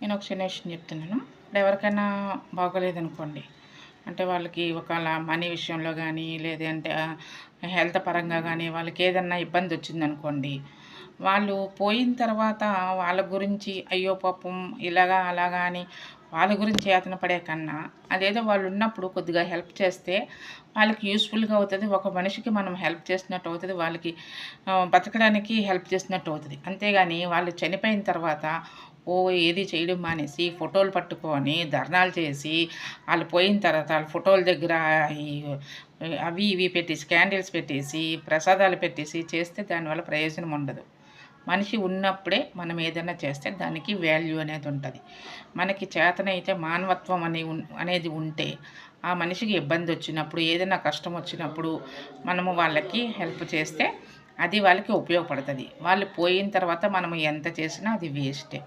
నేను ఒక చిన్న విషయం చెప్తున్నాను. ఇప్పుడు ఎవరికైనా బాగోలేదనుకోండి, అంటే వాళ్ళకి ఒకవేళ మనీ విషయంలో గానీ, లేదంటే హెల్త్ పరంగా గానీ, వాళ్ళకేదన్నా ఇబ్బందొచ్చిందనుకోండి, వాళ్ళు పోయిన తర్వాత వాళ్ళ గురించి అయ్యో పాపం ఇలాగా, అలాగా అని వాళ్ళ గురించి యాతన పడే కన్నా, అదేదో వాళ్ళున్నప్పుడు కొద్దిగా హెల్ప్ చేస్తే వాళ్ళకి యూజ్‌ఫుల్‌గా అవుతది. ఒక మనిషికి మనం హెల్ప్ చేసినట్టు అవుతది. వాళ్ళకి బతకడానికి హెల్ప్ చేసినట్టు అవుతది. అంతేగాని వాళ్ళు చనిపోయిన తర్వాత ఏది చేయడం మానేసి ఫోటోలు పట్టుకొని ధర్నాలు చేసి, ఆళ్ళు పోయిన తర్వాత ఆళ్ళ ఫోటోల దగ్గర ఈ అవి ఇవి పెట్టేసి క్యాండిల్స్ పెట్టేసి, ప్రసాదాలు పెట్టేసి చేస్తే దానివల్ల ప్రయోజనం ఉండదు. మనిషి ఉన్నప్పుడే మనం ఏదైనా చేస్తే దానికి వాల్యూ అనేది ఉంటది. మనకి చేతనైతే మానవత్వం అనేది ఉంటే, ఆ మనిషికి ఇబ్బందొచ్చినప్పుడు, ఏదైనా కష్టం వచ్చినప్పుడు మనము వాళ్ళకి హెల్ప్ చేస్తే అది వాళ్ళకి ఉపయోగపడతది. వాళ్ళు పోయిన తర్వాత మనం ఎంత చేసినా అది వేస్టే.